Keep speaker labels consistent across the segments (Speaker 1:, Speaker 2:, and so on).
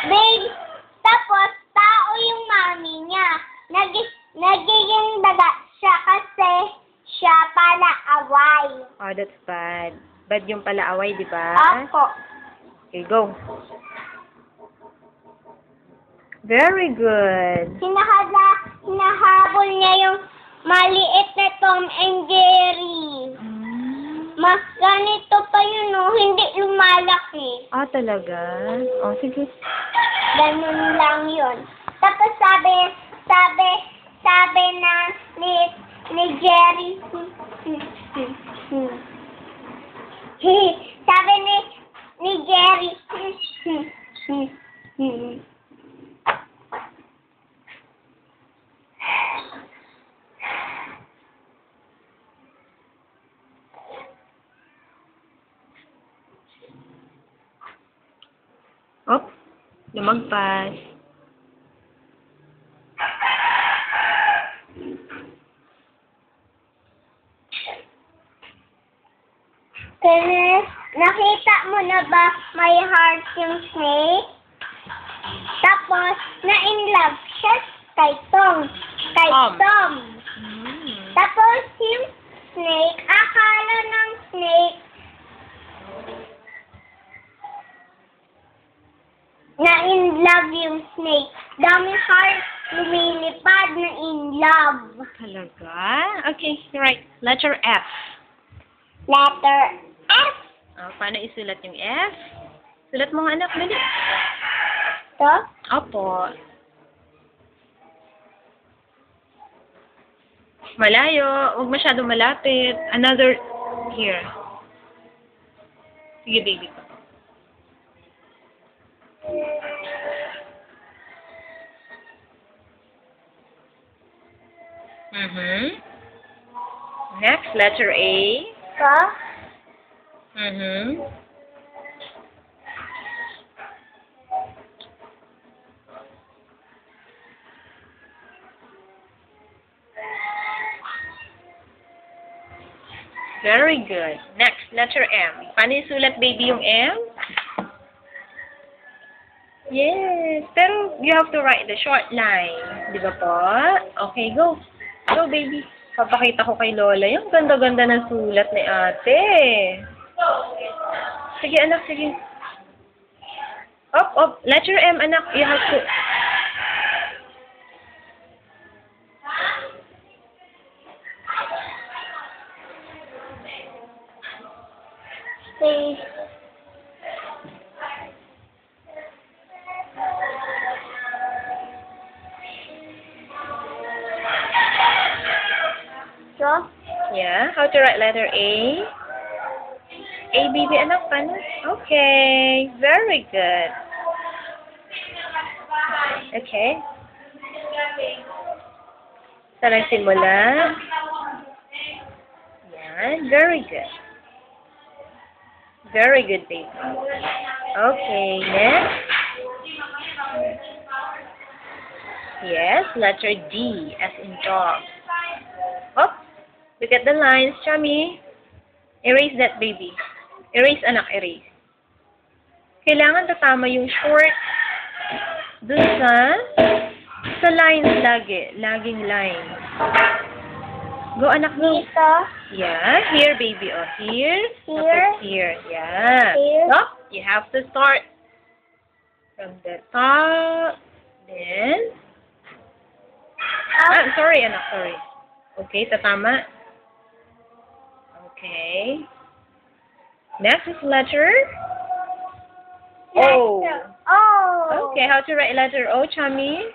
Speaker 1: Babe, tapos tao yung mami niya. Nagiging daga siya kasi siya pala away.
Speaker 2: Oh, that's bad. Bad yung palaaway, di ba?
Speaker 1: Opo.
Speaker 2: Okay, go. Very good.
Speaker 1: Hinahabol niya yung maliit na Tom and Jerry. Mas ganito pa yun, no? Hindi lumalaki.
Speaker 2: Ah, talaga? Oh, sige.
Speaker 1: Ganun lang yun. Tapos sabi na ni Jerry, sabi ni Jerry,
Speaker 2: Op, lumagpas.
Speaker 1: Kaya, nakita mo na ba may heart yung snake? Tapos, na-in-love siya kay Tom. Tapos, yung snake, akala ng snake, na-in-love yung snake. Daming heart lumilipad na in-love.
Speaker 2: Talaga? Okay, right. Letter F.
Speaker 1: Letter F.
Speaker 2: Oh, paano isulat yung F? Sulat mo nga, anak. Dali.
Speaker 1: To?
Speaker 2: Opo. Malayo. Huwag masyadong malapit. Another here. Sige, baby ko. Next, letter A.
Speaker 1: To?
Speaker 2: Very good. Next, letter M. Paano isulat, baby, yung M? Yes. Pero you have to write the short line. Di ba po? Okay, go. Go, baby. Papakita ko kay Lola. Yung ganda-ganda ng sulat ni ate. Sige, anak, sige. Op. Letter M, anak. You have to...
Speaker 1: Please. So?
Speaker 2: Yeah. How to write letter A? A, baby, anak, paano? Okay. Very good. Okay. Saan ang simula? Yan. Very good. Very good, baby. Okay, next. Yes, letter D, as in dog. Oh, look at the lines, Chummy. Erase that, baby. Erase, anak, erase. Kailangan tatama yung short dun sa lines lagi. Laging lines. Go, anak, go.
Speaker 1: Dito.
Speaker 2: Yeah, here, baby. Oh, here.
Speaker 1: Here.
Speaker 2: Tapos here. Yeah.
Speaker 1: Here.
Speaker 2: So, you have to start from the top. Then, sorry, anak, sorry. Okay, tatama. Okay. Next is letter O.
Speaker 1: Oh.
Speaker 2: Okay, how to write letter O, Chummy?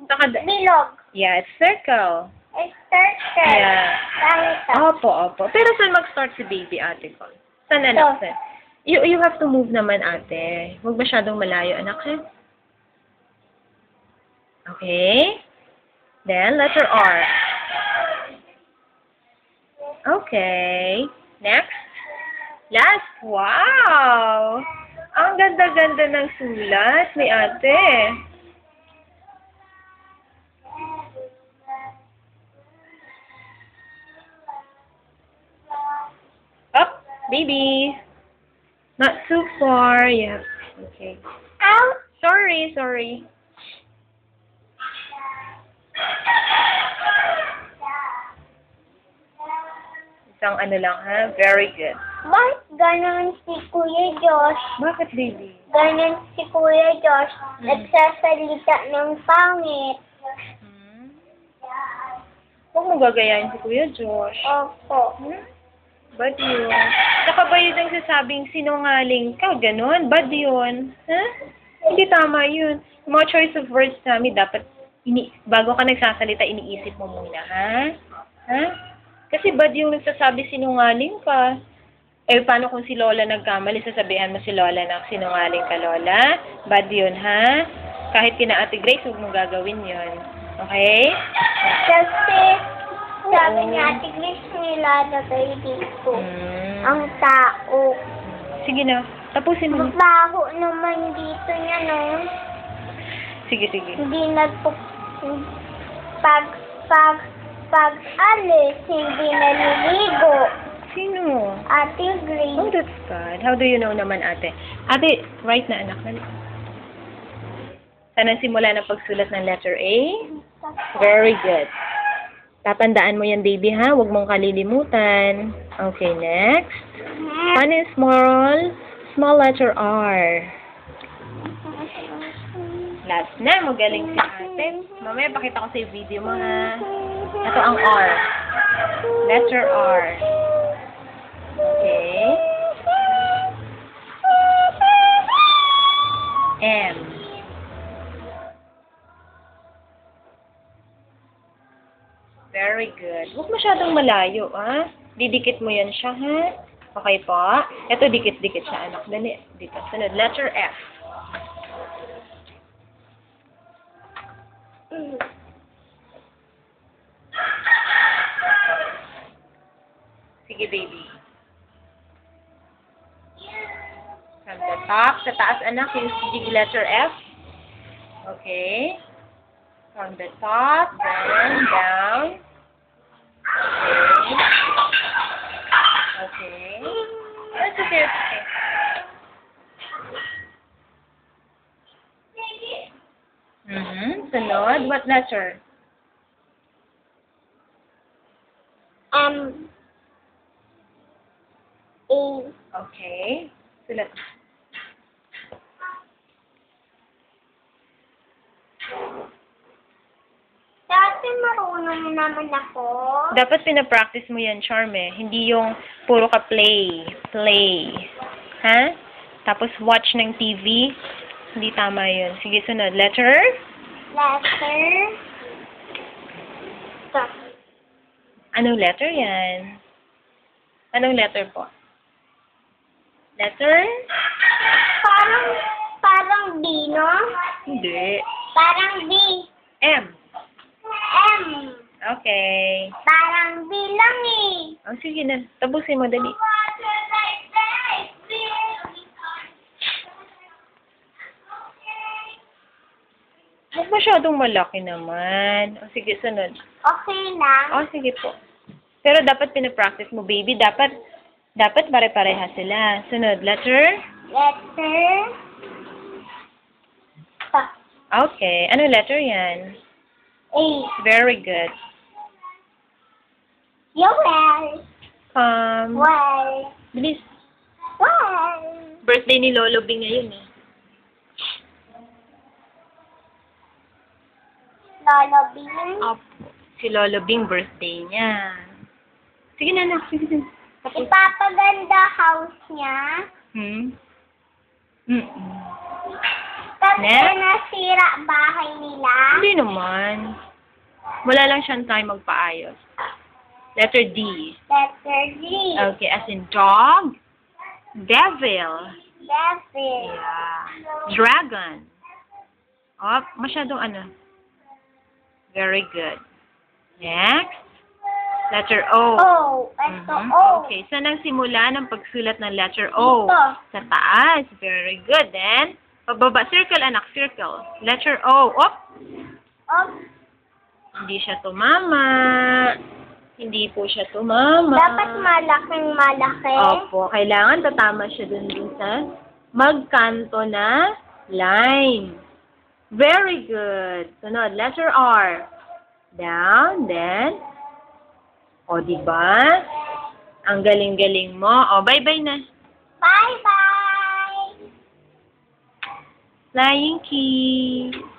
Speaker 1: Bilog.
Speaker 2: Yeah, it's circle.
Speaker 1: Circle.
Speaker 2: Yeah.
Speaker 1: Ganito.
Speaker 2: Opo. Pero saan mag-start si baby, ate ko? Saan, anak? Saan? You have to move naman, ate. Huwag masyadong malayo, anak, eh. Okay. Then, letter R. Okay. Next. Last. Wow! Ang ganda-ganda ng sulat ni ate. Up, baby. Not too far. Yeah. Okay.
Speaker 1: Ow.
Speaker 2: Sorry. Sorry. Isang ano lang, ha? Very good.
Speaker 1: Bakit ganon si Kuya Josh?
Speaker 2: Bakit, baby?
Speaker 1: Ganon si Kuya Josh. Nagsasalita ng pangit.
Speaker 2: Huwag mo gagayahin si Kuya Josh.
Speaker 1: Opo.
Speaker 2: Bad yun. Saka ba yun ang sasabing sinungaling ka? Ganon? Bad yun. Ha? Hindi tama yun. Yung mga choice of words namin, dapat bago ka nagsasalita, iniisip mo muna, ha? Ha? Kasi bad yung nagsasabi sinungaling ka. Eh, paano kung si Lola nagkamali, sasabihan mo si Lola na sinungaling ka, Lola? Bad yun, ha? Kahit kina Ate Grace, huwag mo gagawin yun. Okay?
Speaker 1: Kasi, sabi ni Ate Grace, nilalagay dito. Ang tao.
Speaker 2: Sige na. Tapusin mo.
Speaker 1: Mabaho naman dito niya, no?
Speaker 2: Sige.
Speaker 1: Hindi pag alis, hindi naliligo.
Speaker 2: Sino?
Speaker 1: Ate Grace.
Speaker 2: Oh, that's good. How do you know naman, ate? Ate, right na, anak. Sana simula ng pagsulat ng letter A. Very good. Tatandaan mo yan, baby, ha? Huwag mong kalilimutan. Okay, next. Ano yung small letter R? Last na. Magaling si ate. Mamaya, pakita ko sa video mo, ha? Ito ang R. Letter R. Okay. M. Very good. Huwag masyadong malayo, ha? Didikit mo yan siya, ha? Okay po. Ito, dikit-dikit siya, anak. Dali. Dito. Sunod. Letter F. Sige, baby. From the top, sa taas, anak, yung letter F. Okay. From the top, then down. Okay. That's okay. Sunod, what letter?
Speaker 1: A.
Speaker 2: Okay. Sulat.
Speaker 1: Dati marunong naman ako.
Speaker 2: Dapat pinapractice mo yan, Charme. Hindi yung puro ka play. Ha? Tapos watch ng TV. Hindi tama yun. Sige, sunod. Letter? Anong letter yan? Anong letter po? Letter?
Speaker 1: Parang B, no?
Speaker 2: Hindi.
Speaker 1: Parang B.
Speaker 2: M.
Speaker 1: M.
Speaker 2: Okay.
Speaker 1: Parang B lang eh.
Speaker 2: Oh, sige na. Tapusin mo, dali. Huwag masyadong malaki naman. Oh, sige, sunod.
Speaker 1: Okay lang.
Speaker 2: Oh, sige po. Pero dapat pinapractice mo, baby. Dapat pare-pareha sila. Sunod, letter? Okay. Anong letter yan?
Speaker 1: A.
Speaker 2: Very good.
Speaker 1: Well.
Speaker 2: Bilis.
Speaker 1: Well.
Speaker 2: Birthday ni Lolo Bing ngayon eh.
Speaker 1: Lolo Bing.
Speaker 2: Opo. Si Lolo Bing, birthday niya. Sige na, anak. Sige.
Speaker 1: Ipapaganda house niya. Kasi
Speaker 2: Next.
Speaker 1: nasira bahay nila.
Speaker 2: Hindi naman. Wala lang siyang time magpaayos. Letter D.
Speaker 1: Letter G.
Speaker 2: Okay, as in dog. Devil.
Speaker 1: Devil.
Speaker 2: Yeah. Dragon. Oh, masyadong ano. Very good. Next. Letter O.
Speaker 1: O. Ito O.
Speaker 2: Okay, saan ang simula ng pagsulat ng letter O?
Speaker 1: Dito.
Speaker 2: Sa taas. Very good. Then, pababa. Circle, anak. Circle. Letter O. Op.
Speaker 1: Op.
Speaker 2: Hindi siya tumama. Hindi po siya tumama.
Speaker 1: Dapat malaking malaki.
Speaker 2: Opo. Kailangan tatama siya dun sa magkanto na line. Very good. Sunod, letter R. Down, then. O, diba? Ang galing-galing mo. O, bye-bye na.
Speaker 1: Bye-bye!
Speaker 2: Flying kiss.